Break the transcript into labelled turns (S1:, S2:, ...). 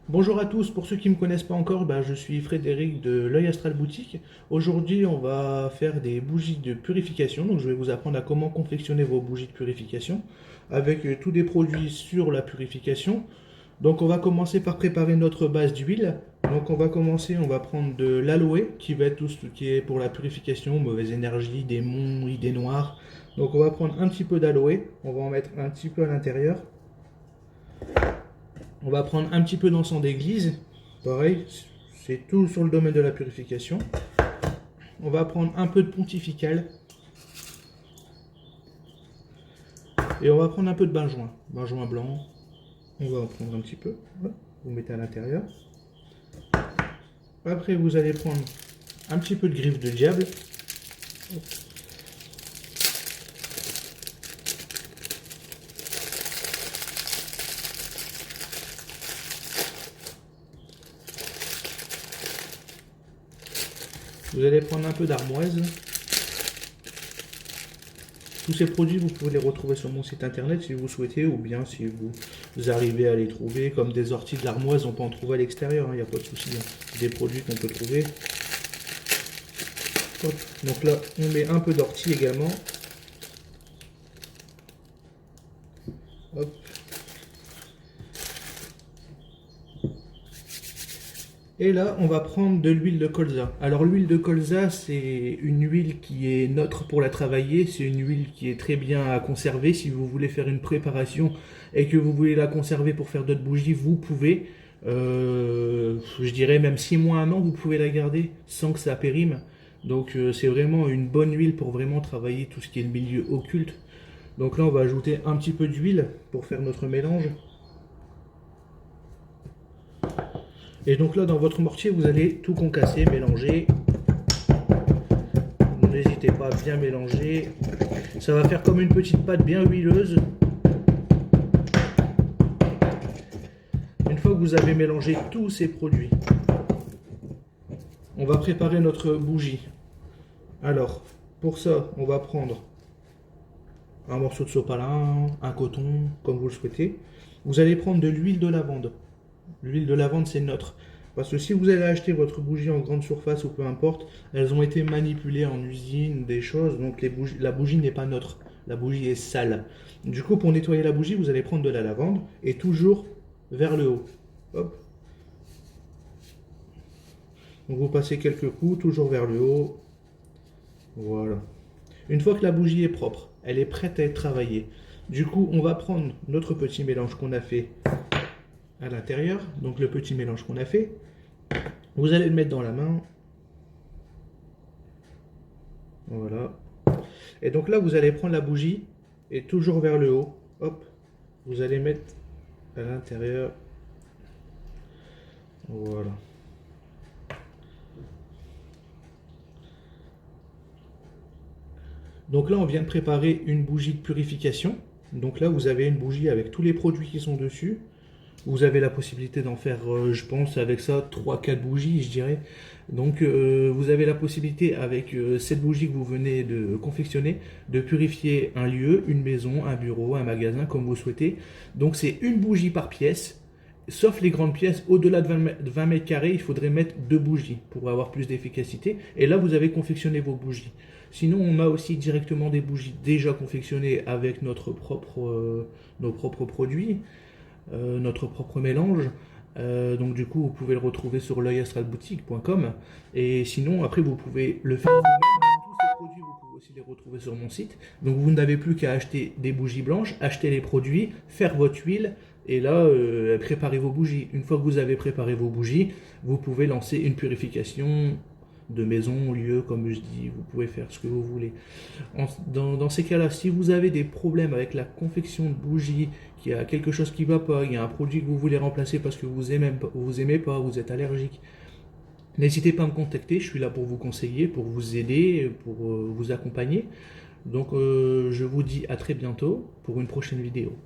S1: Bonjour à tous, pour ceux qui ne me connaissent pas encore, je suis Frédéric de l'Œil Astral Boutique. Aujourd'hui, on va faire des bougies de purification. Donc, je vais vous apprendre à comment confectionner vos bougies de purification avec tous des produits sur la purification. Donc, on va commencer par préparer notre base d'huile. Donc, on va prendre de l'aloe qui va être tout ce qui est pour la purification, mauvaise énergie, démons, idées noires. Donc, on va prendre un petit peu d'aloe, on va en mettre un petit peu à l'intérieur. On va prendre un petit peu d'encens d'église. Pareil, c'est tout sur le domaine de la purification. On va prendre un peu de pontifical. Et on va prendre un peu de benjoin. Benjoin blanc. On va en prendre un petit peu. Vous mettez à l'intérieur. Après, vous allez prendre un petit peu de griffe de diable. Vous allez prendre un peu d'armoise. Tous ces produits, vous pouvez les retrouver sur mon site internet si vous souhaitez, ou bien si vous arrivez à les trouver, comme des orties de l'armoise, on peut en trouver à l'extérieur, il n'y a pas de souci. Des produits qu'on peut trouver. Hop. Donc là, on met un peu d'ortie également. Hop. Et là, on va prendre de l'huile de colza. Alors l'huile de colza, c'est une huile qui est neutre pour la travailler. C'est une huile qui est très bien à conserver. Si vous voulez faire une préparation et que vous voulez la conserver pour faire d'autres bougies, vous pouvez. Je dirais même 6 mois, 1 an, vous pouvez la garder sans que ça périme. Donc c'est vraiment une bonne huile pour vraiment travailler tout ce qui est le milieu occulte. Donc là, on va ajouter un petit peu d'huile pour faire notre mélange. Et donc là, dans votre mortier, vous allez tout concasser, mélanger. N'hésitez pas à bien mélanger. Ça va faire comme une petite pâte bien huileuse. Une fois que vous avez mélangé tous ces produits, on va préparer notre bougie. Alors, pour ça, on va prendre un morceau de sopalin, un coton, comme vous le souhaitez. Vous allez prendre de l'huile de lavande. L'huile de lavande, c'est neutre. Parce que si vous allez acheter votre bougie en grande surface ou peu importe, elles ont été manipulées en usine, des choses, donc la bougie n'est pas neutre. La bougie est sale. Du coup, pour nettoyer la bougie, vous allez prendre de la lavande et toujours vers le haut. Hop. Donc vous passez quelques coups, toujours vers le haut. Voilà. Une fois que la bougie est propre, elle est prête à être travaillée. Du coup, on va prendre notre petit mélange qu'on a fait à l'intérieur, donc le petit mélange qu'on a fait, vous allez le mettre dans la main, voilà, et donc là vous allez prendre la bougie et toujours vers le haut, hop, vous allez mettre à l'intérieur, voilà. Donc là on vient de préparer une bougie de purification, donc là vous avez une bougie avec tous les produits qui sont dessus. Vous avez la possibilité d'en faire, je pense, avec ça, 3-4 bougies, je dirais. Donc, vous avez la possibilité, avec cette bougie que vous venez de confectionner, de purifier un lieu, une maison, un bureau, un magasin, comme vous souhaitez. Donc, c'est une bougie par pièce. Sauf les grandes pièces, au-delà de 20 mètres carrés, il faudrait mettre 2 bougies pour avoir plus d'efficacité. Et là, vous avez confectionné vos bougies. Sinon, on a aussi directement des bougies déjà confectionnées avec nos propres produits. Notre propre mélange. Donc du coup, vous pouvez le retrouver sur l'œilastralboutique.com. Et sinon, après, vous pouvez le faire vous-même. Tous ces produits, vous pouvez aussi les retrouver sur mon site. Donc vous n'avez plus qu'à acheter des bougies blanches, acheter les produits, faire votre huile. Et là, préparez vos bougies. Une fois que vous avez préparé vos bougies, vous pouvez lancer une purification de maison, lieu, comme je dis, vous pouvez faire ce que vous voulez. Dans ces cas-là, si vous avez des problèmes avec la confection de bougies, qu'il y a quelque chose qui ne va pas, il y a un produit que vous voulez remplacer parce que vous aimez pas, vous êtes allergique, n'hésitez pas à me contacter, je suis là pour vous conseiller, pour vous aider, pour vous accompagner. Donc je vous dis à très bientôt pour une prochaine vidéo.